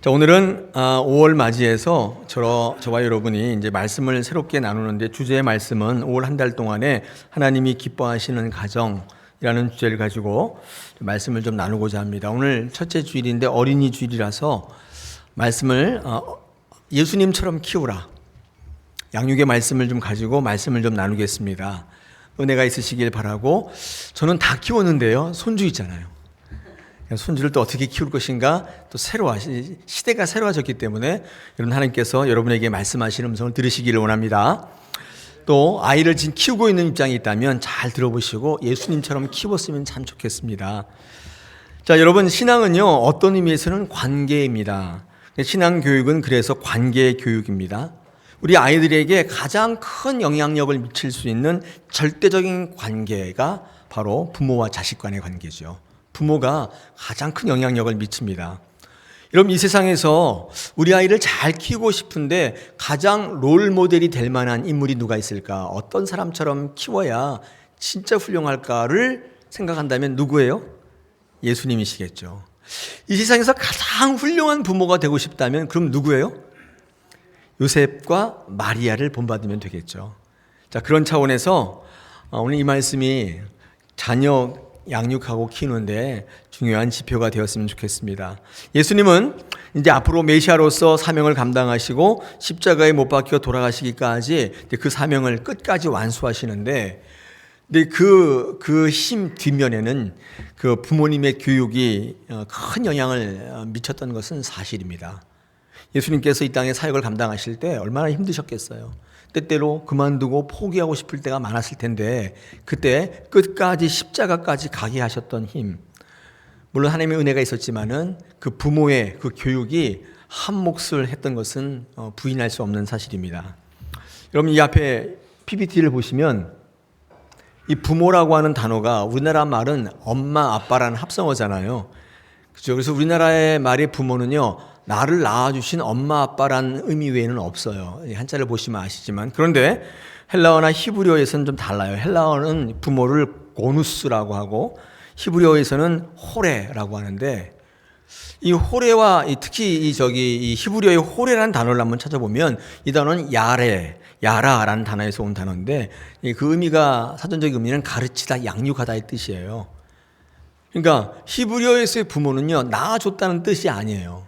자, 오늘은 5월 맞이해서 저와 여러분이 이제 말씀을 새롭게 나누는데, 주제의 말씀은 5월 한 달 동안에 하나님이 기뻐하시는 가정이라는 주제를 가지고 말씀을 좀 나누고자 합니다. 오늘 첫째 주일인데 어린이 주일이라서 말씀을 예수님처럼 키우라, 양육의 말씀을 좀 가지고 말씀을 좀 나누겠습니다. 은혜가 있으시길 바라고. 저는 다 키웠는데요, 손주 있잖아요. 손주를 또 어떻게 키울 것인가, 또 시대가 새로워졌기 때문에 여러분, 하나님께서 여러분에게 말씀하시는 음성을 들으시기를 원합니다. 또 아이를 지금 키우고 있는 입장이 있다면 잘 들어보시고 예수님처럼 키웠으면 참 좋겠습니다. 자, 여러분, 신앙은요, 어떤 의미에서는 관계입니다. 신앙 교육은 그래서 관계 교육입니다. 우리 아이들에게 가장 큰 영향력을 미칠 수 있는 절대적인 관계가 바로 부모와 자식 간의 관계죠. 부모가 가장 큰 영향력을 미칩니다. 여러분, 이 세상에서 우리 아이를 잘 키우고 싶은데 가장 롤 모델이 될 만한 인물이 누가 있을까? 어떤 사람처럼 키워야 진짜 훌륭할까를 생각한다면 누구예요? 예수님이시겠죠. 이 세상에서 가장 훌륭한 부모가 되고 싶다면 그럼 누구예요? 요셉과 마리아를 본받으면 되겠죠. 자, 그런 차원에서 오늘 이 말씀이 자녀 양육하고 키우는데 중요한 지표가 되었으면 좋겠습니다. 예수님은 이제 앞으로 메시아로서 사명을 감당하시고 십자가에 못 박혀 돌아가시기까지 그 사명을 끝까지 완수하시는데, 근데 그 힘 뒷면에는 그 부모님의 교육이 큰 영향을 미쳤던 것은 사실입니다. 예수님께서 이 땅에 사역을 감당하실 때 얼마나 힘드셨겠어요. 때때로 그만두고 포기하고 싶을 때가 많았을 텐데, 그때 끝까지 십자가까지 가게 하셨던 힘, 물론 하나님의 은혜가 있었지만은 그 부모의 그 교육이 한 몫을 했던 것은 부인할 수 없는 사실입니다. 여러분, 이 앞에 PPT를 보시면 이 부모라고 하는 단어가 우리나라 말은 엄마, 아빠라는 합성어잖아요. 그렇죠? 그래서 우리나라의 말의 부모는요, 나를 낳아주신 엄마, 아빠라는 의미 외에는 없어요. 한자를 보시면 아시지만. 그런데 헬라어나 히브리어에서는 좀 달라요. 헬라어는 부모를 고누스라고 하고 히브리어에서는 호레라고 하는데, 이 호레와 특히 이 히브리어의 호레라는 단어를 한번 찾아보면 이 단어는 야라라는 단어에서 온 단어인데, 그 의미가, 사전적 의미는 가르치다, 양육하다의 뜻이에요. 그러니까 히브리어에서의 부모는요, 낳아줬다는 뜻이 아니에요.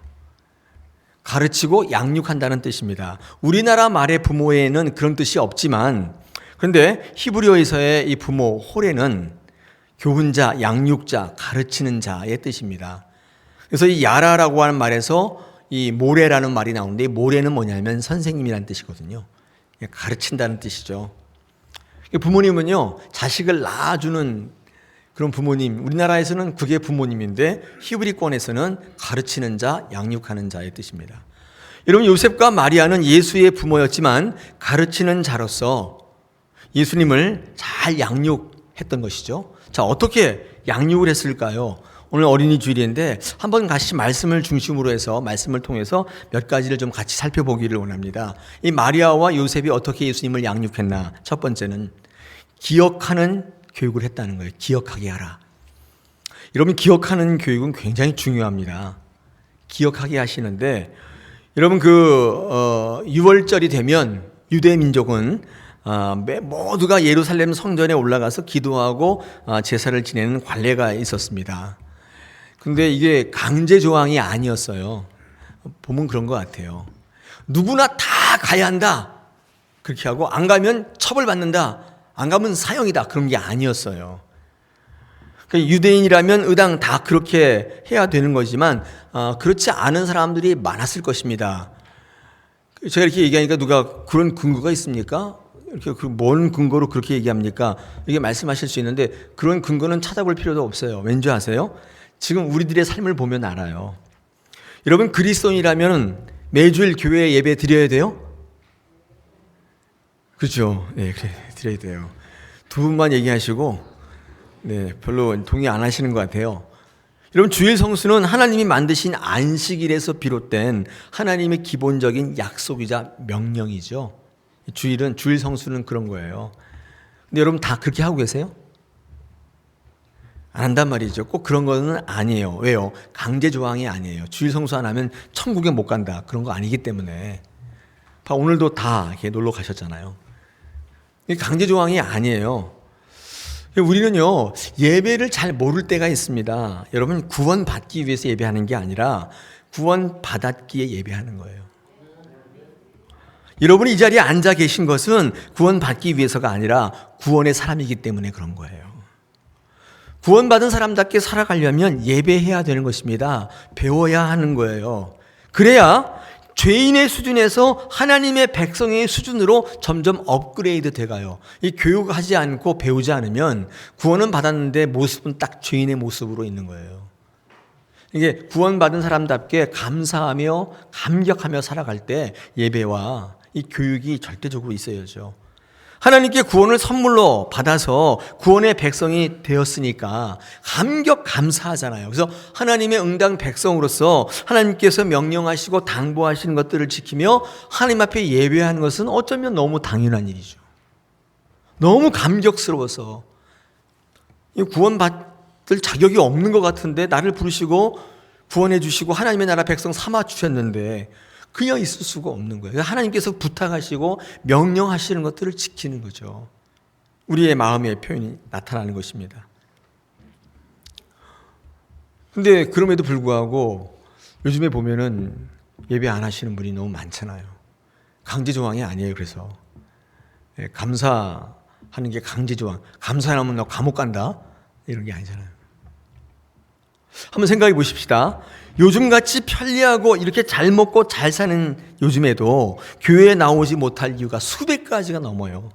가르치고 양육한다는 뜻입니다. 우리나라 말의 부모에는 그런 뜻이 없지만, 그런데 히브리어에서의 이 부모 호레는 교훈자, 양육자, 가르치는 자의 뜻입니다. 그래서 이 야라라고 하는 말에서 이 모레라는 말이 나오는데, 이 모레는 뭐냐면 선생님이라는 뜻이거든요. 가르친다는 뜻이죠. 부모님은요, 자식을 낳아주는 그런 부모님, 우리나라에서는 그게 부모님인데 히브리권에서는 가르치는 자, 양육하는 자의 뜻입니다. 여러분, 요셉과 마리아는 예수의 부모였지만 가르치는 자로서 예수님을 잘 양육했던 것이죠. 자, 어떻게 양육을 했을까요? 오늘 어린이 주일인데 한번 같이 말씀을 중심으로 해서 말씀을 통해서 몇 가지를 좀 같이 살펴보기를 원합니다. 이 마리아와 요셉이 어떻게 예수님을 양육했나? 첫 번째는 기억하는 교육을 했다는 거예요. 기억하게 하라. 여러분, 기억하는 교육은 굉장히 중요합니다. 기억하게 하시는데, 여러분, 6월절이 되면 유대 민족은 모두가 예루살렘 성전에 올라가서 기도하고 제사를 지내는 관례가 있었습니다. 근데 이게 강제 조항이 아니었어요. 보면 그런 것 같아요. 누구나 다 가야 한다, 그렇게 하고, 안 가면 처벌받는다, 안 가면 사형이다, 그런 게 아니었어요. 그러니까 유대인이라면 의당 다 그렇게 해야 되는 거지만 그렇지 않은 사람들이 많았을 것입니다. 제가 이렇게 얘기하니까 누가 그런 근거가 있습니까? 이렇게 뭔 근거로 그렇게 얘기합니까? 이게 말씀하실 수 있는데, 그런 근거는 찾아볼 필요도 없어요. 왠지 아세요? 지금 우리들의 삶을 보면 알아요. 여러분, 그리스도인이라면 매주일 교회에 예배 드려야 돼요? 그렇죠. 네, 그래, 드려야 돼요. 두 분만 얘기하시고, 네, 별로 동의 안 하시는 것 같아요. 여러분, 주일 성수는 하나님이 만드신 안식일에서 비롯된 하나님의 기본적인 약속이자 명령이죠. 주일 성수는 그런 거예요. 근데 여러분, 다 그렇게 하고 계세요? 안 한단 말이죠. 꼭 그런 거는 아니에요. 왜요? 강제 조항이 아니에요. 주일 성수 안 하면 천국에 못 간다. 그런 거 아니기 때문에. 오늘도 다 이렇게 놀러 가셨잖아요. 이게 강제 조항이 아니에요. 우리는요, 예배를 잘 모를 때가 있습니다. 여러분, 구원받기 위해서 예배하는 게 아니라 구원받았기에 예배하는 거예요. 여러분이 이 자리에 앉아 계신 것은 구원받기 위해서가 아니라 구원의 사람이기 때문에 그런 거예요. 구원받은 사람답게 살아가려면 예배해야 되는 것입니다. 배워야 하는 거예요. 그래야 죄인의 수준에서 하나님의 백성의 수준으로 점점 업그레이드 돼가요. 이 교육하지 않고 배우지 않으면 구원은 받았는데 모습은 딱 죄인의 모습으로 있는 거예요. 이게 구원받은 사람답게 감사하며 감격하며 살아갈 때 예배와 이 교육이 절대적으로 있어야죠. 하나님께 구원을 선물로 받아서 구원의 백성이 되었으니까 감격 감사하잖아요. 그래서 하나님의 응당 백성으로서 하나님께서 명령하시고 당부하시는 것들을 지키며 하나님 앞에 예배하는 것은 어쩌면 너무 당연한 일이죠. 너무 감격스러워서 구원받을 자격이 없는 것 같은데 나를 부르시고 구원해 주시고 하나님의 나라 백성 삼아 주셨는데 그냥 있을 수가 없는 거예요. 하나님께서 부탁하시고 명령하시는 것들을 지키는 거죠. 우리의 마음의 표현이 나타나는 것입니다. 근데 그럼에도 불구하고 요즘에 보면은 예배 안 하시는 분이 너무 많잖아요. 강제 조항이 아니에요. 그래서 감사하는 게 강제 조항. 감사 안 하면 나 감옥 간다 이런 게 아니잖아요. 한번 생각해 보십시다. 요즘같이 편리하고 이렇게 잘 먹고 잘 사는 요즘에도 교회에 나오지 못할 이유가 수백 가지가 넘어요.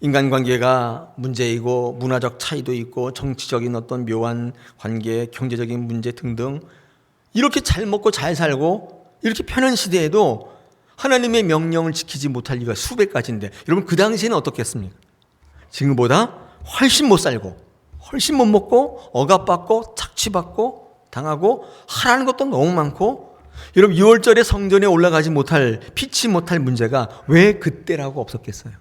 인간관계가 문제이고 문화적 차이도 있고 정치적인 어떤 묘한 관계, 경제적인 문제 등등 이렇게 잘 먹고 잘 살고 이렇게 편한 시대에도 하나님의 명령을 지키지 못할 이유가 수백 가지인데 여러분 그 당시에는 어떻겠습니까? 지금보다 훨씬 못 살고 훨씬 못 먹고 억압받고 착취받고 당하고 하라는 것도 너무 많고 여러분 6월절에 성전에 올라가지 못할 피치 못할 문제가 왜 그때라고 없었겠어요?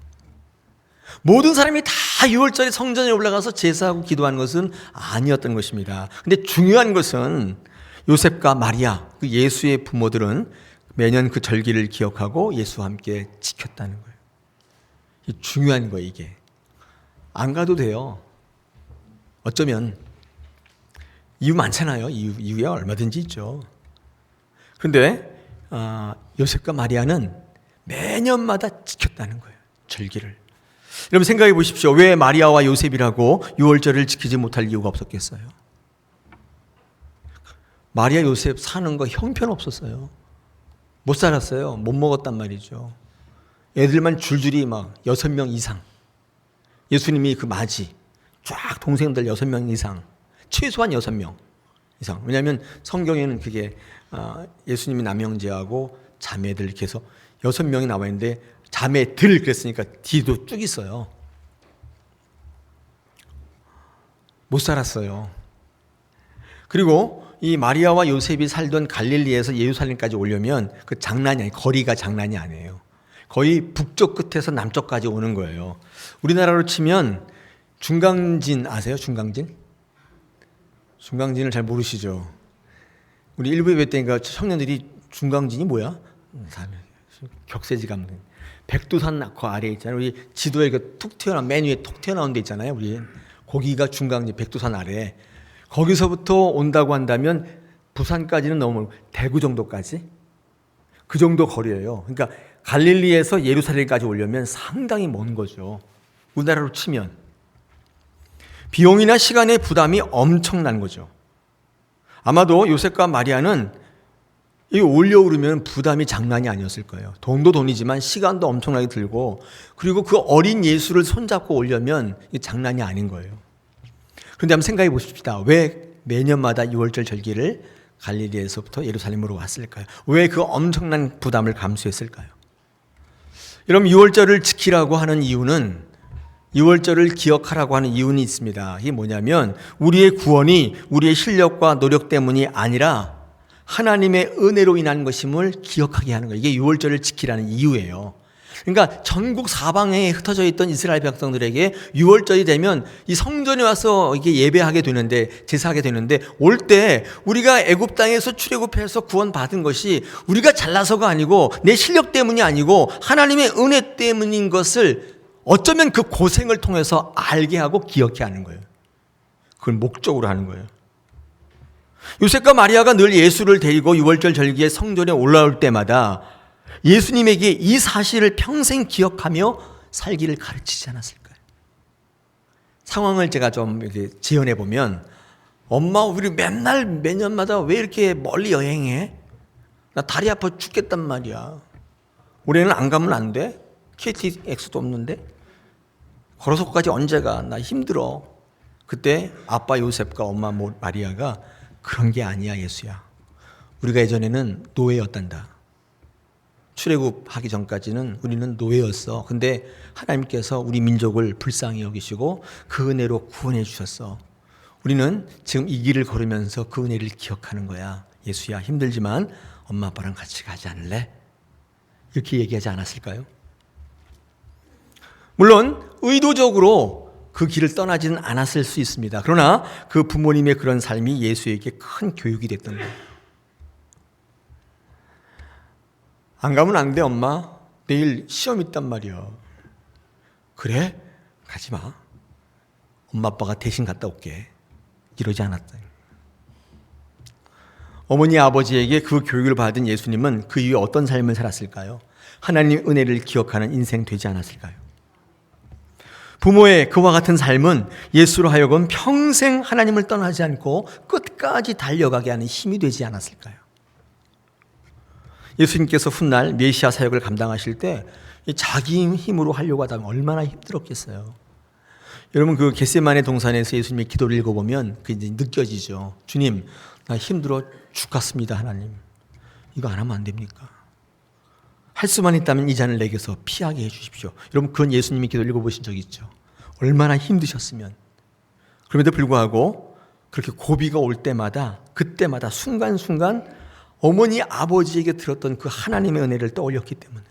모든 사람이 다 6월절에 성전에 올라가서 제사하고 기도하는 것은 아니었던 것입니다. 근데 중요한 것은 요셉과 마리아 그 예수의 부모들은 매년 그 절기를 기억하고 예수와 함께 지켰다는 거예요. 중요한 거예요. 이게 안 가도 돼요. 어쩌면 이유 많잖아요. 이유야 얼마든지 있죠. 그런데 요셉과 마리아는 매년마다 지켰다는 거예요. 절기를. 여러분 생각해 보십시오. 왜 마리아와 요셉이라고 6월절을 지키지 못할 이유가 없었겠어요? 마리아 요셉 사는 거 형편없었어요. 못 살았어요. 못 먹었단 말이죠. 애들만 줄줄이 막 6명 이상. 예수님이 그 맞이 쫙 동생들 6명 이상. 최소한 6명 이상. 왜냐하면 성경에는 그게 예수님이 남형제하고 자매들 이렇게 해서 6명이 나와 있는데 자매들 그랬으니까 뒤도 쭉 있어요. 못 살았어요. 그리고 이 마리아와 요셉이 살던 갈릴리에서 예루살렘까지 오려면 그 장난이 아니에요. 거리가 장난이 아니에요. 거의 북쪽 끝에서 남쪽까지 오는 거예요. 우리나라로 치면 중강진 아세요? 중강진? 중강진을 잘 모르시죠? 우리 일부 예배 때니까 청년들이 중강진이 뭐야? 격세지 감독. 백두산 그 아래에 있잖아요. 우리 지도에 툭 튀어나온 맨 위에 툭 튀어나온 데 있잖아요. 우리 거기가 중강진 백두산 아래. 거기서부터 온다고 한다면 부산까지는 너무 대구 정도까지 그 정도 거리예요. 그러니까 갈릴리에서 예루살렘까지 오려면 상당히 먼 거죠. 우리나라로 치면. 비용이나 시간의 부담이 엄청난 거죠. 아마도 요셉과 마리아는 이 올려오르면 부담이 장난이 아니었을 거예요. 돈도 돈이지만 시간도 엄청나게 들고 그리고 그 어린 예수를 손잡고 오려면 이게 장난이 아닌 거예요. 그런데 한번 생각해 보십시다. 왜 매년마다 6월절 절기를 갈릴리에서부터 예루살렘으로 왔을까요? 왜 그 엄청난 부담을 감수했을까요? 여러분 6월절을 지키라고 하는 이유는 6월절을 기억하라고 하는 이유는 있습니다. 이게 뭐냐면 우리의 구원이 우리의 실력과 노력 때문이 아니라 하나님의 은혜로 인한 것임을 기억하게 하는 거예요. 이게 6월절을 지키라는 이유예요. 그러니까 전국 사방에 흩어져 있던 이스라엘 백성들에게 6월절이 되면 이 성전에 와서 이게 예배하게 되는데, 제사하게 되는데, 올 때 우리가 애굽 땅에서 출애굽해서 구원받은 것이 우리가 잘나서가 아니고 내 실력 때문이 아니고 하나님의 은혜 때문인 것을 어쩌면 그 고생을 통해서 알게 하고 기억해 하는 거예요. 그걸 목적으로 하는 거예요. 요셉과 마리아가 늘 예수를 데리고 6월절 절기에 성전에 올라올 때마다 예수님에게 이 사실을 평생 기억하며 살기를 가르치지 않았을까요? 상황을 제가 좀 이렇게 재현해 보면, 엄마 우리 맨날 매년마다 왜 이렇게 멀리 여행해? 나 다리 아파 죽겠단 말이야. 올해는 안 가면 안 돼? KTX도 없는데? 걸어서 거기까지 언제 가? 나 힘들어. 그때 아빠 요셉과 엄마 마리아가 그런 게 아니야 예수야. 우리가 예전에는 노예였단다. 출애굽하기 전까지는 우리는 노예였어. 근데 하나님께서 우리 민족을 불쌍히 여기시고 그 은혜로 구원해 주셨어. 우리는 지금 이 길을 걸으면서 그 은혜를 기억하는 거야. 예수야 힘들지만 엄마 아빠랑 같이 가지 않을래? 이렇게 얘기하지 않았을까요? 물론 의도적으로 그 길을 떠나지는 않았을 수 있습니다. 그러나 그 부모님의 그런 삶이 예수에게 큰 교육이 됐던 거예요. 안 가면 안 돼 엄마. 내일 시험 있단 말이야. 그래? 가지 마. 엄마 아빠가 대신 갔다 올게. 이러지 않았다. 어머니 아버지에게 그 교육을 받은 예수님은 그 이후에 어떤 삶을 살았을까요? 하나님의 은혜를 기억하는 인생 되지 않았을까요? 부모의 그와 같은 삶은 예수로 하여금 평생 하나님을 떠나지 않고 끝까지 달려가게 하는 힘이 되지 않았을까요? 예수님께서 훗날 메시아 사역을 감당하실 때 자기 힘으로 하려고 하다가 얼마나 힘들었겠어요. 여러분 그 겟세마네 동산에서 예수님의 기도를 읽어보면 그게 이제 느껴지죠. 주님 나 힘들어 죽겠습니다. 하나님 이거 안 하면 안 됩니까? 할 수만 있다면 이 잔을 내게서 피하게 해주십시오. 여러분 그건 예수님의 기도를 읽어보신 적 있죠. 얼마나 힘드셨으면. 그럼에도 불구하고 그렇게 고비가 올 때마다 그때마다 순간순간 어머니 아버지에게 들었던 그 하나님의 은혜를 떠올렸기 때문에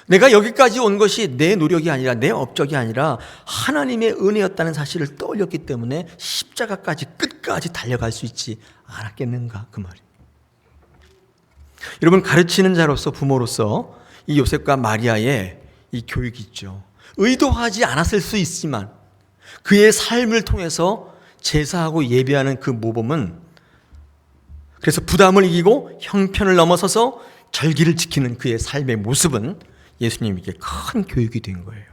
내가 여기까지 온 것이 내 노력이 아니라 내 업적이 아니라 하나님의 은혜였다는 사실을 떠올렸기 때문에 십자가까지 끝까지 달려갈 수 있지 않았겠는가 그 말이에요. 여러분 가르치는 자로서 부모로서 이 요셉과 마리아의 이 교육이 있죠. 의도하지 않았을 수 있지만 그의 삶을 통해서 제사하고 예배하는 그 모범은 그래서 부담을 이기고 형편을 넘어서서 절기를 지키는 그의 삶의 모습은 예수님에게 큰 교육이 된 거예요.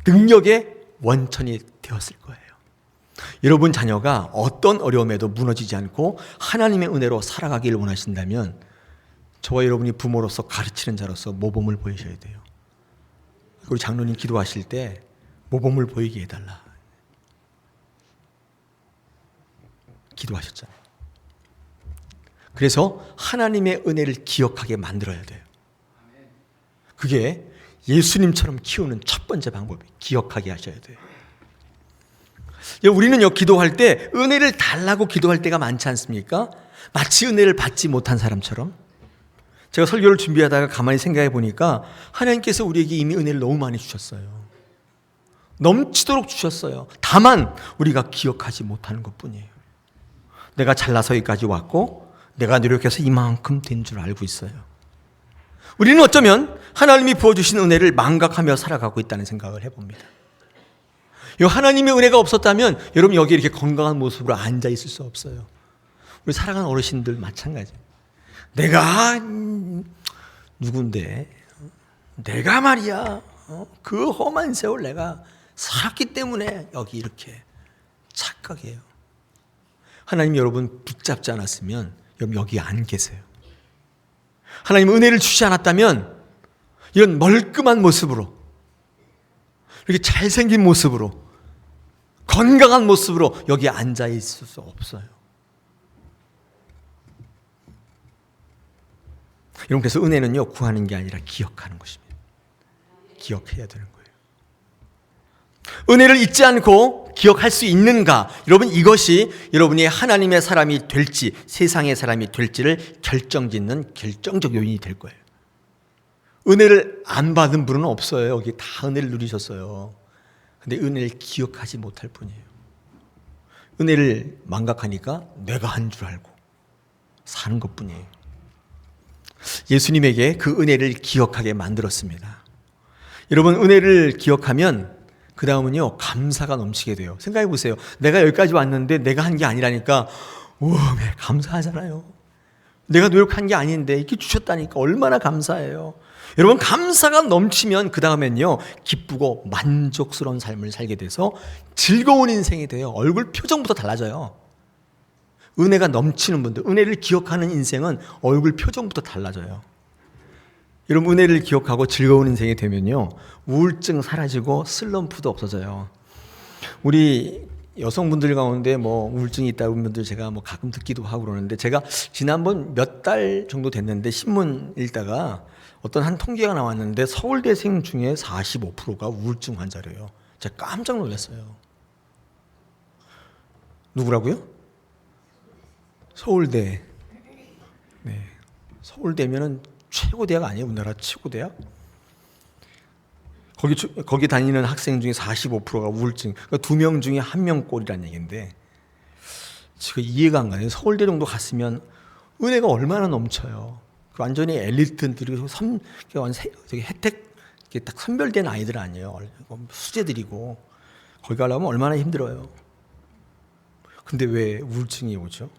능력의 원천이 되었을 거예요. 여러분 자녀가 어떤 어려움에도 무너지지 않고 하나님의 은혜로 살아가기를 원하신다면 저와 여러분이 부모로서 가르치는 자로서 모범을 보이셔야 돼요. 우리 장로님 기도하실 때 모범을 보이게 해달라 기도하셨잖아요. 그래서 하나님의 은혜를 기억하게 만들어야 돼요. 그게 예수님처럼 키우는 첫 번째 방법이 기억하게 하셔야 돼요. 우리는요 기도할 때 은혜를 달라고 기도할 때가 많지 않습니까? 마치 은혜를 받지 못한 사람처럼. 제가 설교를 준비하다가 가만히 생각해 보니까 하나님께서 우리에게 이미 은혜를 너무 많이 주셨어요. 넘치도록 주셨어요. 다만 우리가 기억하지 못하는 것뿐이에요. 내가 잘나서 여기까지 왔고 내가 노력해서 이만큼 된 줄 알고 있어요. 우리는 어쩌면 하나님이 부어주신 은혜를 망각하며 살아가고 있다는 생각을 해봅니다. 이 하나님의 은혜가 없었다면 여러분 여기 이렇게 건강한 모습으로 앉아 있을 수 없어요. 우리 사랑하는 어르신들 마찬가지. 내가 누군데? 내가 말이야 그 험한 세월 내가 살았기 때문에 여기 이렇게 착각해요. 하나님 여러분 붙잡지 않았으면 여러분 여기 안 계세요. 하나님 은혜를 주지 않았다면 이런 멀끔한 모습으로 이렇게 잘생긴 모습으로 건강한 모습으로 여기 앉아 있을 수 없어요. 여러분 그래서 은혜는요 구하는 게 아니라 기억하는 것입니다. 기억해야 되는 거예요. 은혜를 잊지 않고 기억할 수 있는가? 여러분 이것이 여러분이 하나님의 사람이 될지 세상의 사람이 될지를 결정짓는 결정적 요인이 될 거예요. 은혜를 안 받은 분은 없어요. 여기 다 은혜를 누리셨어요. 근데 은혜를 기억하지 못할 뿐이에요. 은혜를 망각하니까 내가 한 줄 알고 사는 것뿐이에요. 예수님에게 그 은혜를 기억하게 만들었습니다. 여러분, 은혜를 기억하면 그 다음은요, 감사가 넘치게 돼요. 생각해 보세요. 내가 여기까지 왔는데 내가 한 게 아니라니까 우와, 감사하잖아요. 내가 노력한 게 아닌데 이렇게 주셨다니까 얼마나 감사해요. 여러분, 감사가 넘치면 그 다음엔요, 기쁘고 만족스러운 삶을 살게 돼서 즐거운 인생이 돼요. 얼굴 표정부터 달라져요. 은혜가 넘치는 분들, 은혜를 기억하는 인생은 얼굴 표정부터 달라져요. 여러분, 은혜를 기억하고 즐거운 인생이 되면요, 우울증 사라지고 슬럼프도 없어져요. 우리 여성분들 가운데 뭐 우울증이 있다는 분들 제가 뭐 가끔 듣기도 하고 그러는데, 제가 지난번 몇 달 정도 됐는데 신문 읽다가 어떤 한 통계가 나왔는데 서울대생 중에 45%가 우울증 환자래요. 제가 깜짝 놀랐어요. 누구라고요? 서울대. 네. 서울대면은 최고 대학 아니에요? 우리나라 최고 대학? 거기 다니는 학생 중에 45%가 우울증. 그러니까 2명 중에 1명 꼴이라는 얘기인데, 제가 이해가 안 가요. 서울대 정도 갔으면 은혜가 얼마나 넘쳐요. 완전히 엘리트들이 혜택 딱 선별된 아이들 아니에요. 수재들이고 거기 가려면 얼마나 힘들어요. 근데 왜 우울증이 오죠?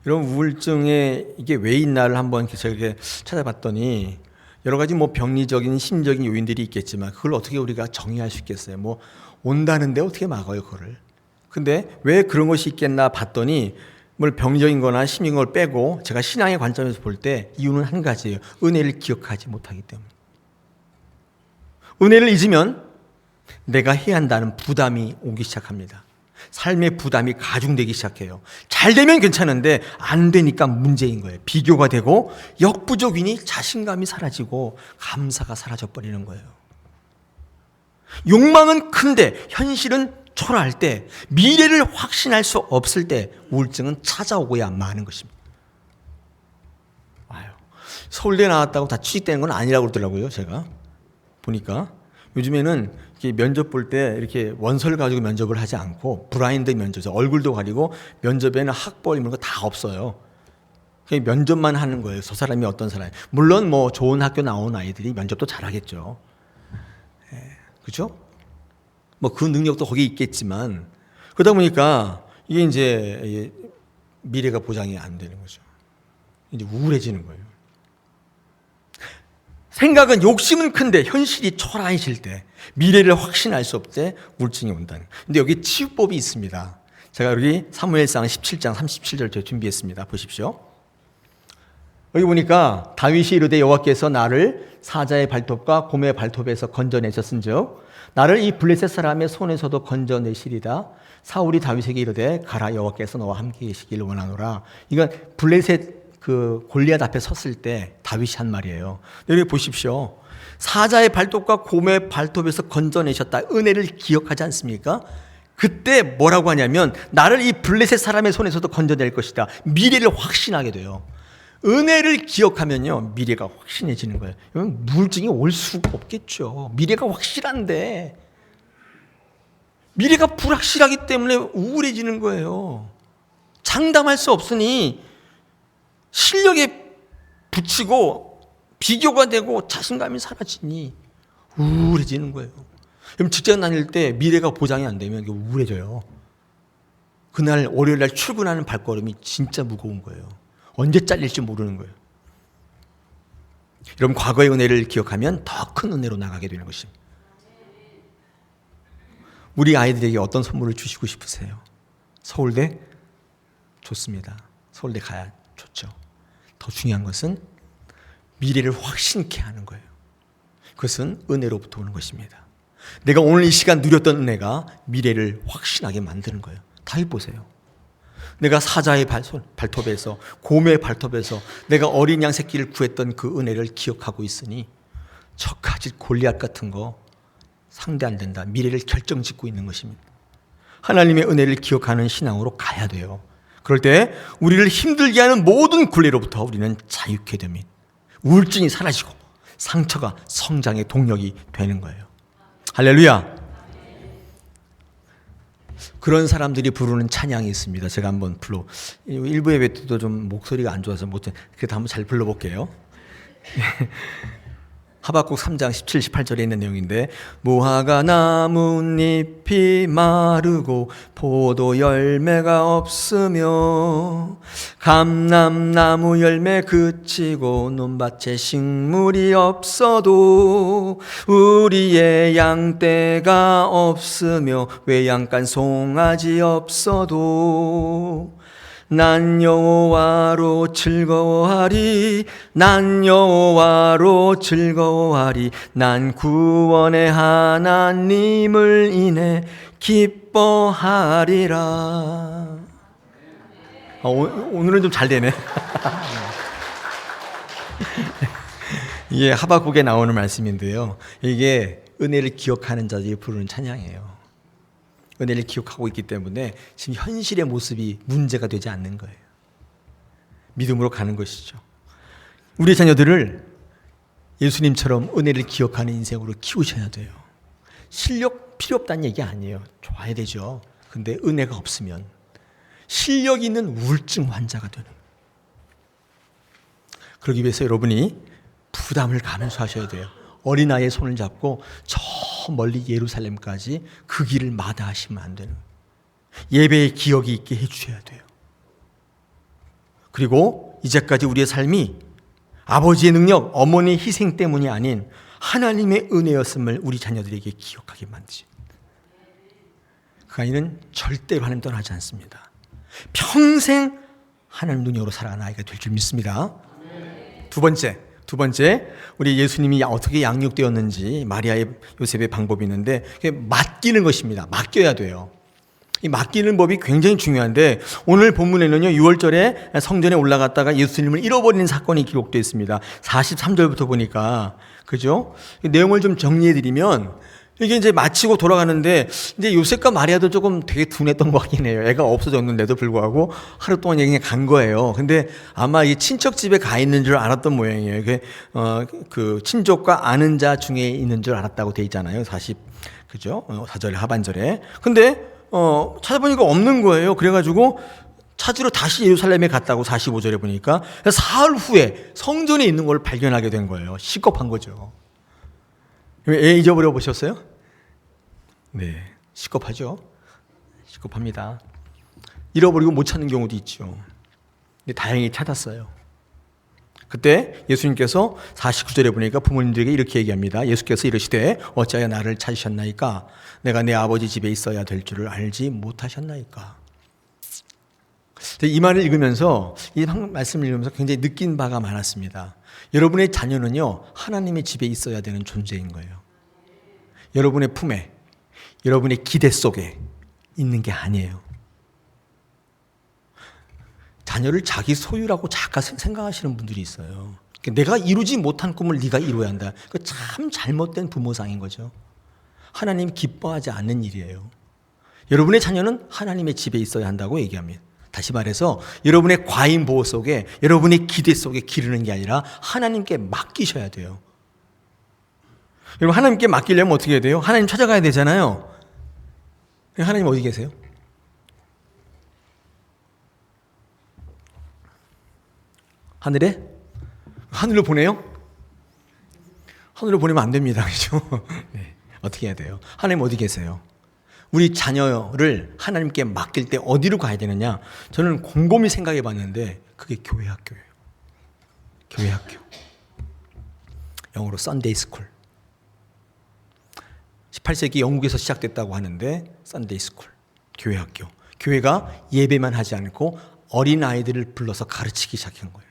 여러분, 우울증에 이게 왜 있나를 한번 제가 이렇게 찾아봤더니 여러 가지 뭐 병리적인 심리적인 요인들이 있겠지만 그걸 어떻게 우리가 정의할 수 있겠어요? 뭐 온다는데 어떻게 막아요, 그거를? 근데 왜 그런 것이 있겠나 봤더니 뭘 병리적인 거나 심리적인 걸 빼고 제가 신앙의 관점에서 볼 때 이유는 한 가지예요. 은혜를 기억하지 못하기 때문에. 은혜를 잊으면 내가 해야 한다는 부담이 오기 시작합니다. 삶의 부담이 가중되기 시작해요. 잘 되면 괜찮은데 안 되니까 문제인 거예요. 비교가 되고 역부족이니 자신감이 사라지고 감사가 사라져버리는 거예요. 욕망은 큰데 현실은 초라할 때, 미래를 확신할 수 없을 때 우울증은 찾아오고야 마는 것입니다. 와요. 서울대 나왔다고 다 취직되는 건 아니라고 그러더라고요. 제가 보니까 요즘에는 이렇게 면접 볼 때 이렇게 원서를 가지고 면접을 하지 않고 블라인드 면접, 얼굴도 가리고 면접에는 학벌 이런 거 다 없어요. 그냥 면접만 하는 거예요. 저 사람이 어떤 사람이. 물론 뭐 좋은 학교 나온 아이들이 면접도 잘하겠죠. 그렇죠? 뭐 그 능력도 거기 있겠지만, 그러다 보니까 이게 이제 미래가 보장이 안 되는 거죠. 이제 우울해지는 거예요. 생각은, 욕심은 큰데 현실이 초라해질 때, 미래를 확신할 수 없을 때 우울증이 온다는. 근데 여기 치유법이 있습니다. 제가 여기 사무엘상 17장 37절 준비했습니다. 보십시오. 여기 보니까 다윗이 이르되 여호와께서 나를 사자의 발톱과 곰의 발톱에서 건져내셨은즉 나를 이 블레셋 사람의 손에서도 건져내시리다. 사울이 다윗에게 이르되 가라, 여호와께서 너와 함께 계시길 원하노라. 이건 블레셋 그 골리앗 앞에 섰을 때 다윗이 한 말이에요. 여기 보십시오. 사자의 발톱과 곰의 발톱에서 건져내셨다. 은혜를 기억하지 않습니까? 그때 뭐라고 하냐면 나를 이 블레셋 사람의 손에서도 건져낼 것이다. 미래를 확신하게 돼요. 은혜를 기억하면요, 미래가 확신해지는 거예요. 우울증이 올 수가 없겠죠. 미래가 확실한데 미래가 불확실하기 때문에 우울해지는 거예요. 장담할 수 없으니 실력에 붙이고 비교가 되고 자신감이 사라지니 우울해지는 거예요. 그럼 직장 다닐 때 미래가 보장이 안 되면 이게 우울해져요. 그날 월요일 날 출근하는 발걸음이 진짜 무거운 거예요. 언제 잘릴지 모르는 거예요. 여러분, 과거의 은혜를 기억하면 더 큰 은혜로 나가게 되는 것입니다. 우리 아이들에게 어떤 선물을 주시고 싶으세요? 서울대? 좋습니다. 서울대 가야 좋죠. 더 중요한 것은 미래를 확신케 하는 거예요. 그것은 은혜로부터 오는 것입니다. 내가 오늘 이 시간 누렸던 은혜가 미래를 확신하게 만드는 거예요. 다윗 보세요. 내가 사자의 발톱에서, 곰의 발톱에서 내가 어린 양 새끼를 구했던 그 은혜를 기억하고 있으니 저까지 골리앗 같은 거 상대 안 된다. 미래를 결정짓고 있는 것입니다. 하나님의 은혜를 기억하는 신앙으로 가야 돼요. 그럴 때 우리를 힘들게 하는 모든 굴레로부터 우리는 자유케 됩니다. 우울증이 사라지고 상처가 성장의 동력이 되는 거예요. 할렐루야. 그런 사람들이 부르는 찬양이 있습니다. 제가 한번 일부 예배 때도 좀 목소리가 안 좋아서 못해. 그래도 한번 잘 불러볼게요. 하박국 3장 17, 18절에 있는 내용인데, 무화과 나뭇잎이 마르고 포도 열매가 없으며 감람나무 열매 그치고 논밭에 식물이 없어도 우리의 양떼가 없으며 외양간 송아지 없어도 난 여호와로 즐거워하리, 난 여호와로 즐거워하리, 난 구원의 하나님을 인해 기뻐하리라. 오늘은 좀 잘 되네. 이게 하박국에 나오는 말씀인데요, 이게 은혜를 기억하는 자들이 부르는 찬양이에요. 은혜를 기억하고 있기 때문에 지금 현실의 모습이 문제가 되지 않는 거예요. 믿음으로 가는 것이죠. 우리 자녀들을 예수님처럼 은혜를 기억하는 인생으로 키우셔야 돼요. 실력 필요 없다는 얘기 아니에요. 좋아야 되죠. 근데 은혜가 없으면 실력 있는 우울증 환자가 되는 거예요. 그러기 위해서 여러분이 부담을 감수하셔야 돼요. 어린아이의 손을 잡고 저 멀리 예루살렘까지 그 길을 마다하시면 안 되는 거예요. 예배의 기억이 있게 해주셔야 돼요. 그리고 이제까지 우리의 삶이 아버지의 능력, 어머니의 희생 때문이 아닌 하나님의 은혜였음을 우리 자녀들에게 기억하게 만드죠. 그 아이는 절대로 하나님 떠나지 않습니다. 평생 하나님 능력으로 살아가는 아이가 될 줄 믿습니다. 두 번째, 우리 예수님이 어떻게 양육되었는지 마리아의 요셉의 방법이 있는데, 맡기는 것입니다. 맡겨야 돼요. 이 맡기는 법이 굉장히 중요한데, 오늘 본문에는요 6월절에 성전에 올라갔다가 예수님을 잃어버리는 사건이 기록되어 있습니다. 43절부터 보니까, 그죠? 내용을 좀 정리해 드리면, 이게 이제 마치고 돌아가는데, 이제 요셉과 마리아도 조금 되게 둔했던 것 같긴 해요. 애가 없어졌는데도 불구하고 하루 동안 그냥 간 거예요. 근데 아마 이 친척 집에 가 있는 줄 알았던 모양이에요. 그 친족과 아는 자 중에 있는 줄 알았다고 돼 있잖아요. 그죠? 4절 하반절에. 근데 찾아보니까 없는 거예요. 그래가지고 찾으러 다시 예루살렘에 갔다고 45절에 보니까 사흘 후에 성전에 있는 걸 발견하게 된 거예요. 시겁한 거죠. 애 잊어버려 보셨어요? 네, 시겁하죠. 시겁합니다. 잃어버리고 못 찾는 경우도 있죠. 근데 다행히 찾았어요. 그때 예수님께서 49절에 보니까 부모님들에게 이렇게 얘기합니다. 예수께서 이르시되 어찌하여 나를 찾으셨나이까? 내가 내 아버지 집에 있어야 될 줄을 알지 못하셨나이까? 이 말을 읽으면서, 이 말씀을 읽으면서 굉장히 느낀 바가 많았습니다. 여러분의 자녀는요, 하나님의 집에 있어야 되는 존재인 거예요. 여러분의 품에, 여러분의 기대 속에 있는 게 아니에요. 자녀를 자기 소유라고 잠깐 생각하시는 분들이 있어요. 내가 이루지 못한 꿈을 네가 이루어야 한다. 그 참 잘못된 부모상인 거죠. 하나님 기뻐하지 않는 일이에요. 여러분의 자녀는 하나님의 집에 있어야 한다고 얘기합니다. 다시 말해서 여러분의 과잉 보호 속에, 여러분의 기대 속에 기르는 게 아니라 하나님께 맡기셔야 돼요. 여러분, 하나님께 맡기려면 어떻게 해야 돼요? 하나님 찾아가야 되잖아요. 하나님 어디 계세요? 하늘에? 하늘로 보내요? 하늘로 보내면 안 됩니다. 그렇죠? 네. 어떻게 해야 돼요? 하나님 어디 계세요? 우리 자녀를 하나님께 맡길 때 어디로 가야 되느냐? 저는 곰곰이 생각해 봤는데 그게 교회 학교예요. 교회 학교. 영어로 썬데이 스쿨. 18세기 영국에서 시작됐다고 하는데 썬데이 스쿨. 교회 학교. 교회가 예배만 하지 않고 어린아이들을 불러서 가르치기 시작한 거예요.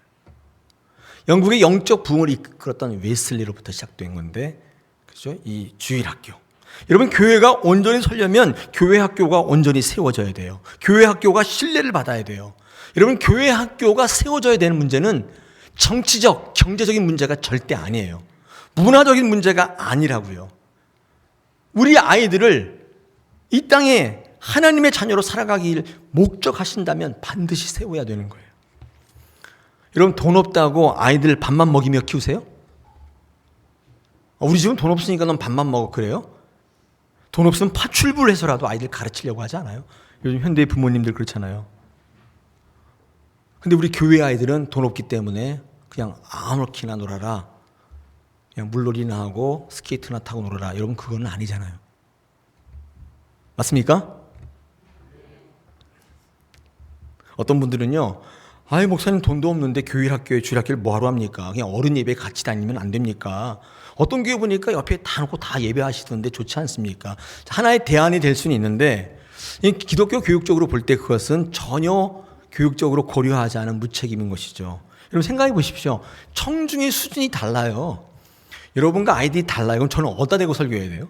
영국의 영적 부흥을 이끌었던 웨슬리로부터 시작된 건데, 그죠? 이 주일 학교. 여러분, 교회가 온전히 서려면 교회 학교가 온전히 세워져야 돼요. 교회 학교가 신뢰를 받아야 돼요. 여러분, 교회 학교가 세워져야 되는 문제는 정치적, 경제적인 문제가 절대 아니에요. 문화적인 문제가 아니라고요. 우리 아이들을 이 땅에 하나님의 자녀로 살아가길 목적하신다면 반드시 세워야 되는 거예요. 여러분, 돈 없다고 아이들 밥만 먹이며 키우세요? 우리 집은 돈 없으니까 넌 밥만 먹어. 그래요? 돈 없으면 파출부를 해서라도 아이들 가르치려고 하지 않아요? 요즘 현대 부모님들 그렇잖아요. 근데 우리 교회 아이들은 돈 없기 때문에 그냥 아무렇게나 놀아라. 그냥 물놀이나 하고 스케이트나 타고 놀아라. 여러분 그건 아니잖아요. 맞습니까? 어떤 분들은요. 아이 목사님 돈도 없는데 교회 학교에 주일학교를 뭐하러 합니까? 그냥 어른 예배 같이 다니면 안 됩니까? 어떤 교회 보니까 옆에 다 놓고 다 예배하시던데 좋지 않습니까? 하나의 대안이 될 수는 있는데 기독교 교육적으로 볼 때 그것은 전혀 교육적으로 고려하지 않은 무책임인 것이죠. 여러분 생각해 보십시오. 청중의 수준이 달라요. 여러분과 아이들이 달라요. 그럼 저는 어디다 대고 설교해야 돼요?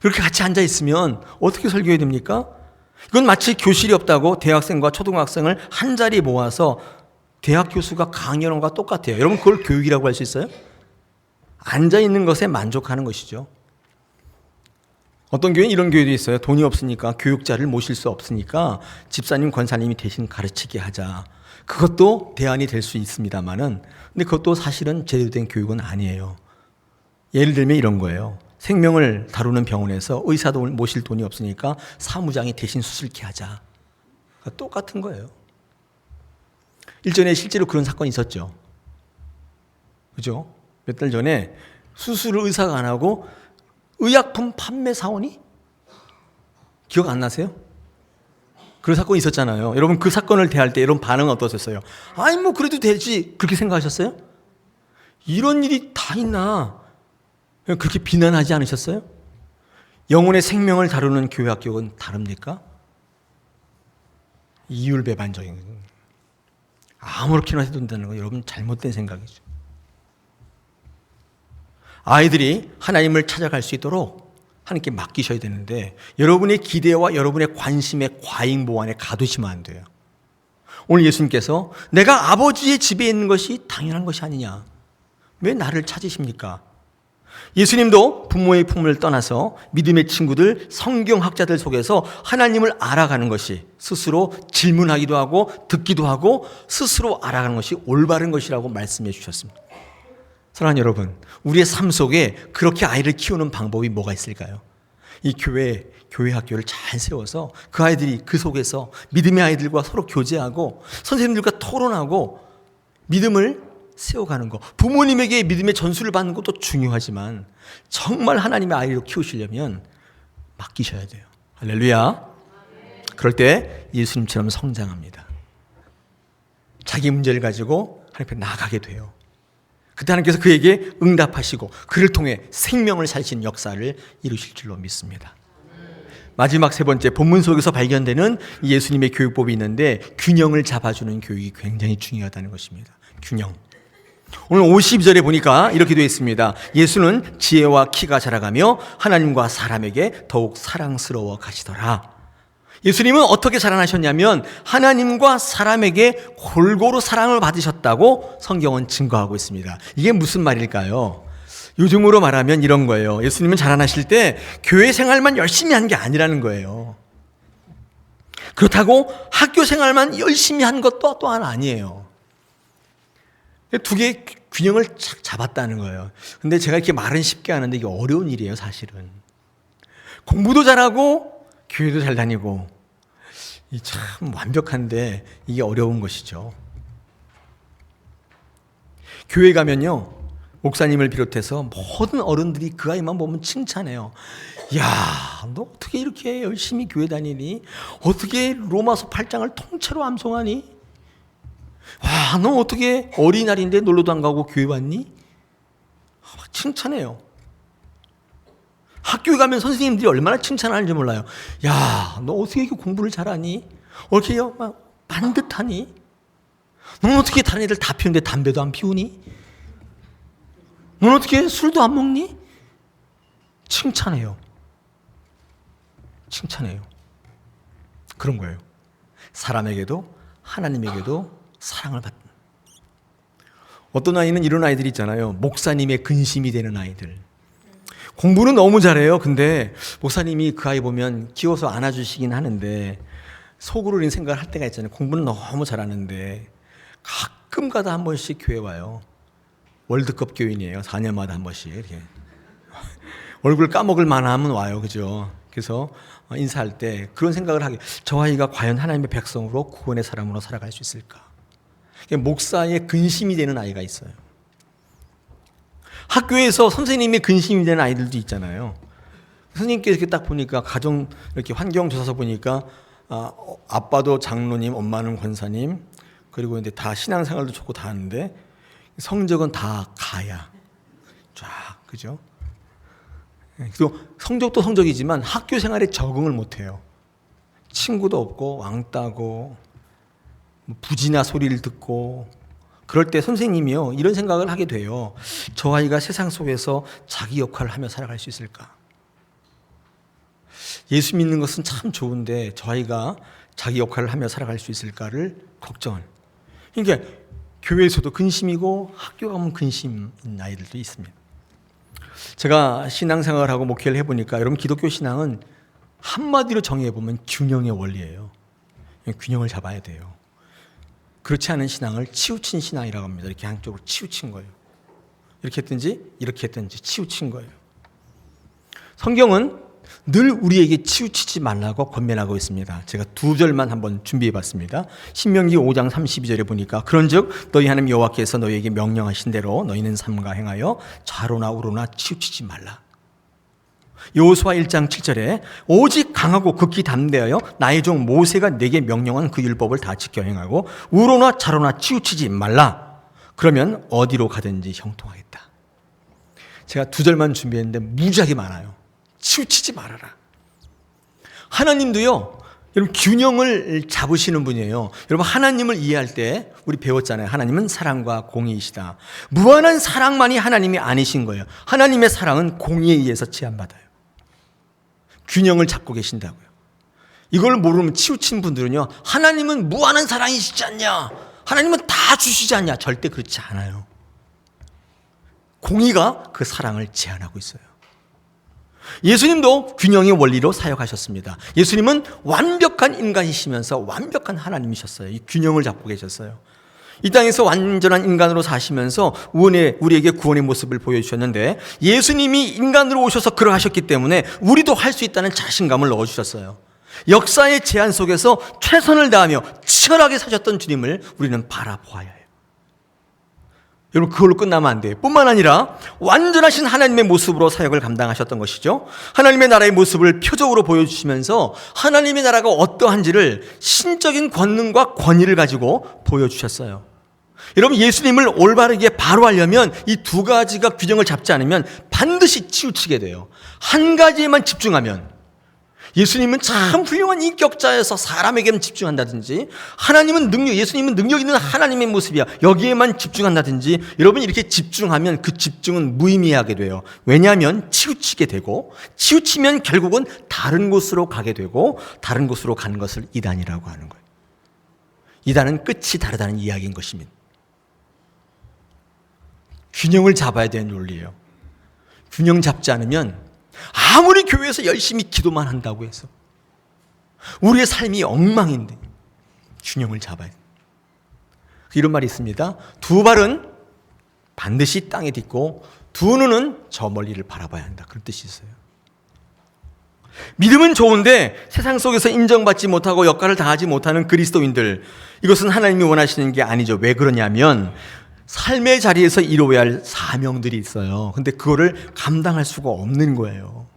그렇게 같이 앉아 있으면 어떻게 설교해야 됩니까? 이건 마치 교실이 없다고 대학생과 초등학생을 한 자리에 모아서 대학 교수가 강연한 것과 똑같아요. 여러분 그걸 교육이라고 할 수 있어요? 앉아 있는 것에 만족하는 것이죠. 어떤 교회는 이런 교회도 있어요. 돈이 없으니까 교육자를 모실 수 없으니까 집사님, 권사님이 대신 가르치게 하자. 그것도 대안이 될 수 있습니다만은, 근데 그것도 사실은 제대로 된 교육은 아니에요. 예를 들면 이런 거예요. 생명을 다루는 병원에서 의사도 모실 돈이 없으니까 사무장이 대신 수술케 하자. 그러니까 똑같은 거예요. 일전에 실제로 그런 사건이 있었죠. 그죠? 몇 달 전에 수술을 의사가 안 하고 의약품 판매 사원이? 기억 안 나세요? 그런 사건이 있었잖아요. 여러분 그 사건을 대할 때 이런 반응은 어떠셨어요? 아니 뭐 그래도 되지 그렇게 생각하셨어요? 이런 일이 다 있나? 그렇게 비난하지 않으셨어요? 영혼의 생명을 다루는 교회 학교는 다릅니까? 이율배반적인 거죠. 아무렇게나 해도 된다는 건 여러분 잘못된 생각이죠. 아이들이 하나님을 찾아갈 수 있도록 하나님께 맡기셔야 되는데 여러분의 기대와 여러분의 관심의 과잉보완에 가두시면 안 돼요. 오늘 예수님께서 내가 아버지의 집에 있는 것이 당연한 것이 아니냐. 왜 나를 찾으십니까? 예수님도 부모의 품을 떠나서 믿음의 친구들, 성경학자들 속에서 하나님을 알아가는 것이 스스로 질문하기도 하고 듣기도 하고 스스로 알아가는 것이 올바른 것이라고 말씀해 주셨습니다. 사랑하는 여러분, 우리의 삶 속에 그렇게 아이를 키우는 방법이 뭐가 있을까요? 이 교회 학교를 잘 세워서 그 아이들이 그 속에서 믿음의 아이들과 서로 교제하고 선생님들과 토론하고 믿음을 세워가는 것. 부모님에게 믿음의 전수를 받는 것도 중요하지만 정말 하나님의 아이를 키우시려면 맡기셔야 돼요. 할렐루야. 그럴 때 예수님처럼 성장합니다. 자기 문제를 가지고 하나님 앞에 나가게 돼요. 그때 하나님께서 그에게 응답하시고 그를 통해 생명을 살리시는 역사를 이루실 줄로 믿습니다. 마지막 세 번째, 본문 속에서 발견되는 예수님의 교육법이 있는데 균형을 잡아주는 교육이 굉장히 중요하다는 것입니다. 균형. 오늘 52절에 보니까 이렇게 되어 있습니다. 예수는 지혜와 키가 자라가며 하나님과 사람에게 더욱 사랑스러워 가시더라. 예수님은 어떻게 자라나셨냐면 하나님과 사람에게 골고루 사랑을 받으셨다고 성경은 증거하고 있습니다. 이게 무슨 말일까요? 요즘으로 말하면 이런 거예요. 예수님은 자라나실 때 교회 생활만 열심히 한 게 아니라는 거예요. 그렇다고 학교 생활만 열심히 한 것도 또한 아니에요. 두 개의 균형을 착 잡았다는 거예요. 근데 제가 이렇게 말은 쉽게 하는데 이게 어려운 일이에요, 사실은. 공부도 잘하고 교회도 잘 다니고 이 참 완벽한데 이게 어려운 것이죠. 교회 가면요, 목사님을 비롯해서 모든 어른들이 그 아이만 보면 칭찬해요. 야, 너 어떻게 이렇게 열심히 교회 다니니? 어떻게 로마서 8장을 통째로 암송하니? 와, 너 어떻게 어린이날인데 놀러도 안 가고 교회 왔니? 칭찬해요. 학교에 가면 선생님들이 얼마나 칭찬하는지 몰라요. 야, 너 어떻게 이렇게 공부를 잘하니? 어떻게 반듯하니? 넌 어떻게 다른 애들 다 피우는데 담배도 안 피우니? 넌 어떻게 술도 안 먹니? 칭찬해요. 칭찬해요. 그런 거예요. 사람에게도 하나님에게도 사랑을 받는. 어떤 아이는 이런 아이들이 있잖아요. 목사님의 근심이 되는 아이들. 공부는 너무 잘해요. 근데 목사님이 그 아이 보면 귀여워서 안아주시긴 하는데 속으로 이런 생각을 할 때가 있잖아요. 공부는 너무 잘하는데 가끔 가다 한 번씩 교회 와요. 월드컵 교인이에요. 4년마다 한 번씩 이렇게 얼굴 까먹을 만하면 와요, 그죠? 그래서 인사할 때 그런 생각을 하게, 저 아이가 과연 하나님의 백성으로 구원의 사람으로 살아갈 수 있을까? 목사의 근심이 되는 아이가 있어요. 학교에서 선생님의 근심이 되는 아이들도 있잖아요. 선생님께 이렇게 딱 보니까 가정 이렇게 환경 조사서 보니까 아빠도 장로님, 엄마는 권사님, 그리고 이제 다 신앙생활도 좋고 다 하는데 성적은 다 가야 쫙, 그죠? 그리고 성적도 성적이지만 학교 생활에 적응을 못해요. 친구도 없고 왕따고 부지나 소리를 듣고, 그럴 때 선생님이요 이런 생각을 하게 돼요. 저 아이가 세상 속에서 자기 역할을 하며 살아갈 수 있을까? 예수 믿는 것은 참 좋은데 저 아이가 자기 역할을 하며 살아갈 수 있을까를 걱정을. 그러니까 교회에서도 근심이고 학교 가면 근심인 아이들도 있습니다. 제가 신앙생활을 하고 목회를 해보니까 여러분, 기독교 신앙은 한마디로 정의해보면 균형의 원리예요. 균형을 잡아야 돼요. 그렇지 않은 신앙을 치우친 신앙이라고 합니다. 이렇게 한쪽으로 치우친 거예요. 이렇게 했든지 이렇게 했든지 치우친 거예요. 성경은 늘 우리에게 치우치지 말라고 권면하고 있습니다. 제가 2절만 한번 준비해 봤습니다. 신명기 5장 32절에 보니까 그런즉 너희 하나님 여호와께서 너희에게 명령하신 대로 너희는 삼가 행하여 좌로나 우로나 치우치지 말라. 여호수아 1장 7절에 오직 강하고 극히 담대하여 나의 종 모세가 내게 명령한 그 율법을 다 지켜 행하고 우로나 좌로나 치우치지 말라. 그러면 어디로 가든지 형통하겠다. 제가 2절만 준비했는데 무지하게 많아요. 치우치지 말아라. 하나님도요, 여러분, 균형을 잡으시는 분이에요. 여러분, 하나님을 이해할 때 우리 배웠잖아요. 하나님은 사랑과 공의이시다. 무한한 사랑만이 하나님이 아니신 거예요. 하나님의 사랑은 공의에 의해서 제한받아요. 균형을 잡고 계신다고요. 이걸 모르면 치우친 분들은요, 하나님은 무한한 사랑이시지 않냐, 하나님은 다 주시지 않냐. 절대 그렇지 않아요. 공의가 그 사랑을 제한하고 있어요. 예수님도 균형의 원리로 사역하셨습니다. 예수님은 완벽한 인간이시면서 완벽한 하나님이셨어요. 이 균형을 잡고 계셨어요. 이 땅에서 완전한 인간으로 사시면서 우리에게 구원의 모습을 보여주셨는데, 예수님이 인간으로 오셔서 그러하셨기 때문에 우리도 할 수 있다는 자신감을 넣어주셨어요. 역사의 제한 속에서 최선을 다하며 치열하게 사셨던 주님을 우리는 바라보아야 해요. 여러분, 그걸로 끝나면 안 돼요. 뿐만 아니라 완전하신 하나님의 모습으로 사역을 감당하셨던 것이죠. 하나님의 나라의 모습을 표적으로 보여주시면서 하나님의 나라가 어떠한지를 신적인 권능과 권위를 가지고 보여주셨어요. 여러분, 예수님을 올바르게 바로 하려면 이 두 가지가 균형을 잡지 않으면 반드시 치우치게 돼요. 한 가지에만 집중하면, 예수님은 참 훌륭한 인격자여서 사람에게만 집중한다든지, 예수님은 능력 있는 하나님의 모습이야, 여기에만 집중한다든지, 여러분, 이렇게 집중하면 그 집중은 무의미하게 돼요. 왜냐하면 치우치게 되고, 치우치면 결국은 다른 곳으로 가게 되고, 다른 곳으로 가는 것을 이단이라고 하는 거예요. 이단은 끝이 다르다는 이야기인 것입니다. 균형을 잡아야 되는 논리예요. 균형 잡지 않으면 아무리 교회에서 열심히 기도만 한다고 해서 우리의 삶이 엉망인데 균형을 잡아야 돼요. 이런 말이 있습니다. 두 발은 반드시 땅에 딛고 두 눈은 저 멀리를 바라봐야 한다. 그런 뜻이 있어요. 믿음은 좋은데 세상 속에서 인정받지 못하고 역할을 다하지 못하는 그리스도인들, 이것은 하나님이 원하시는 게 아니죠. 왜 그러냐면 삶의 자리에서 이루어야 할 사명들이 있어요. 근데 그거를 감당할 수가 없는 거예요.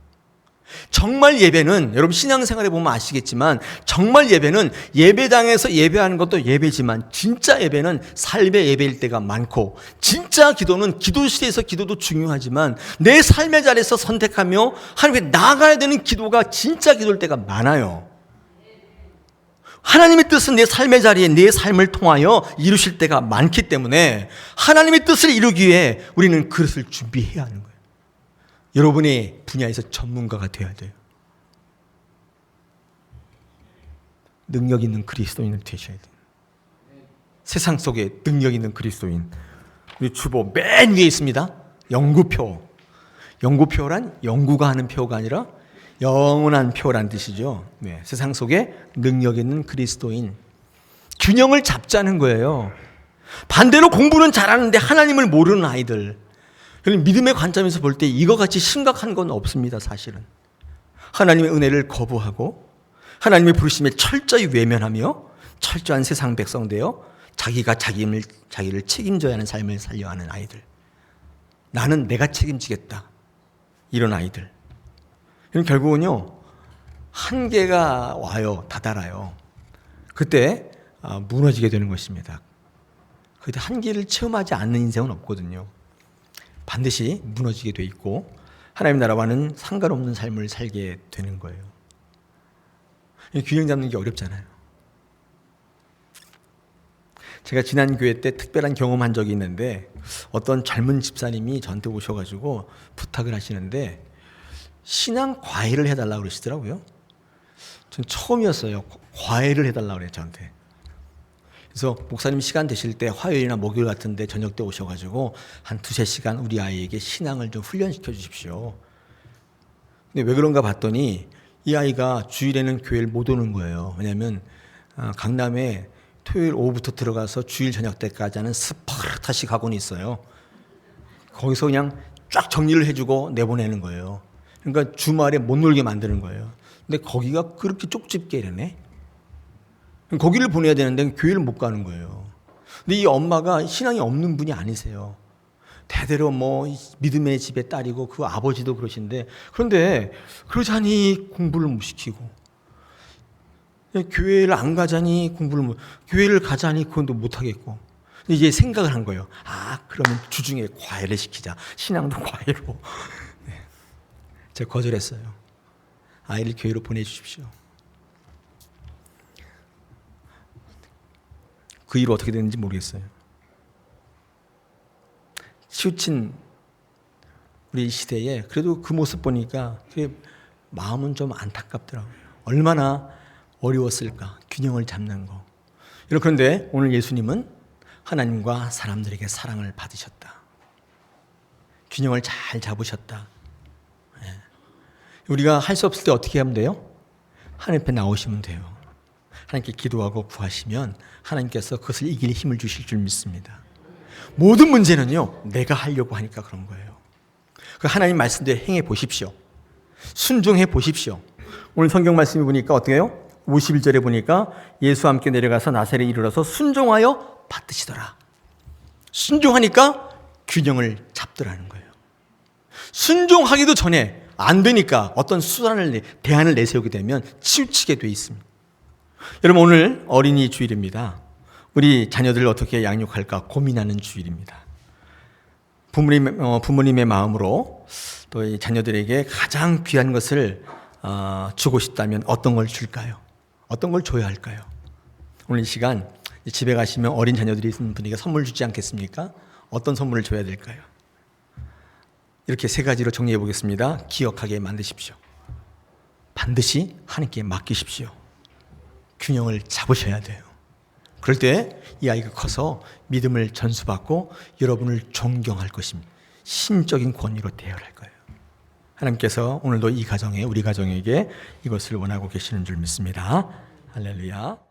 정말 예배는, 여러분 신앙생활에 보면 아시겠지만, 정말 예배는 예배당에서 예배하는 것도 예배지만 진짜 예배는 삶의 예배일 때가 많고, 진짜 기도는 기도실에서 기도도 중요하지만 내 삶의 자리에서 선택하며 하나님께 나아가야 되는 기도가 진짜 기도일 때가 많아요. 하나님의 뜻은 내 삶의 자리에 내 삶을 통하여 이루실 때가 많기 때문에 하나님의 뜻을 이루기 위해 우리는 그릇을 준비해야 하는 거예요. 여러분의 분야에서 전문가가 되어야 돼요. 능력 있는 그리스도인을 되셔야 돼요. 세상 속에 능력 있는 그리스도인, 우리 주보 맨 위에 있습니다. 영구표. 영구표란 영구가 하는 표가 아니라 영원한 표란 뜻이죠. 네, 세상 속에 능력 있는 그리스도인. 균형을 잡자는 거예요. 반대로 공부는 잘하는데 하나님을 모르는 아이들. 믿음의 관점에서 볼 때 이거 같이 심각한 건 없습니다, 사실은. 하나님의 은혜를 거부하고 하나님의 부르심에 철저히 외면하며 철저한 세상 백성 되어 자기가 자기를 책임져야 하는 삶을 살려 하는 아이들. 나는 내가 책임지겠다. 이런 아이들. 결국은요, 한계가 와요. 다다라요. 그때 무너지게 되는 것입니다. 그때 한계를 체험하지 않는 인생은 없거든요. 반드시 무너지게 돼 있고 하나님 나라와는 상관없는 삶을 살게 되는 거예요. 균형 잡는 게 어렵잖아요. 제가 지난 교회 때 특별한 경험한 적이 있는데 어떤 젊은 집사님이 저한테 오셔가지고 부탁을 하시는데 신앙 과외를 해달라고 그러시더라고요. 전 처음이었어요. 과외를 해달라고 그래요, 저한테. 그래서 목사님 시간 되실 때 화요일이나 목요일 같은데 저녁 때 오셔가지고 한 2-3시간 우리 아이에게 신앙을 좀 훈련시켜 주십시오. 근데 왜 그런가 봤더니 이 아이가 주일에는 교회를 못 오는 거예요. 왜냐하면 강남에 토요일 오후부터 들어가서 주일 저녁 때까지 하는 스파르타식 학원이 있어요. 거기서 그냥 쫙 정리를 해주고 내보내는 거예요. 그러니까 주말에 못 놀게 만드는 거예요. 근데 거기가 그렇게 쪽집게 이러네. 거기를 보내야 되는데 교회를 못 가는 거예요. 근데 이 엄마가 신앙이 없는 분이 아니세요. 대대로 믿음의 집의 딸이고 그 아버지도 그러신데, 그런데 그러자니 공부를 못 시키고 교회를 안 가자니 교회를 가자니 그것도 못 하겠고, 이제 생각을 한 거예요. 그러면 주중에 과외를 시키자. 신앙도 과외로. 네. 제가 거절했어요. 아이를 교회로 보내주십시오. 그 이후로 어떻게 됐는지 모르겠어요. 치우친 우리 시대에 그래도 그 모습 보니까 마음은 좀 안타깝더라고요. 얼마나 어려웠을까, 균형을 잡는 거. 그런데 오늘 예수님은 하나님과 사람들에게 사랑을 받으셨다. 균형을 잘 잡으셨다. 우리가 할 수 없을 때 어떻게 하면 돼요? 하나님 앞에 나오시면 돼요. 하나님께 기도하고 구하시면 하나님께서 그것을 이길 힘을 주실 줄 믿습니다. 모든 문제는요, 내가 하려고 하니까 그런 거예요. 그 하나님 말씀대로 행해 보십시오. 순종해 보십시오. 오늘 성경 말씀을 보니까 어떻게 해요? 51절에 보니까 예수와 함께 내려가서 나사렛에 이르러서 순종하여 받으시더라. 순종하니까 균형을 잡더라는 거예요. 순종하기도 전에 안 되니까 어떤 대안을 내세우게 되면 치우치게 돼 있습니다. 여러분, 오늘 어린이 주일입니다. 우리 자녀들을 어떻게 양육할까 고민하는 주일입니다. 부모님의 마음으로 또 이 자녀들에게 가장 귀한 것을 주고 싶다면 어떤 걸 줄까요? 어떤 걸 줘야 할까요? 오늘 이 시간 집에 가시면 어린 자녀들이 있는 분에게 선물 주지 않겠습니까? 어떤 선물을 줘야 될까요? 이렇게 3가지로 정리해 보겠습니다. 기억하게 만드십시오. 반드시 하나님께 맡기십시오. 균형을 잡으셔야 돼요. 그럴 때 이 아이가 커서 믿음을 전수받고 여러분을 존경할 것입니다. 신적인 권위로 대열할 거예요. 하나님께서 오늘도 우리 가정에게 이것을 원하고 계시는 줄 믿습니다. 할렐루야.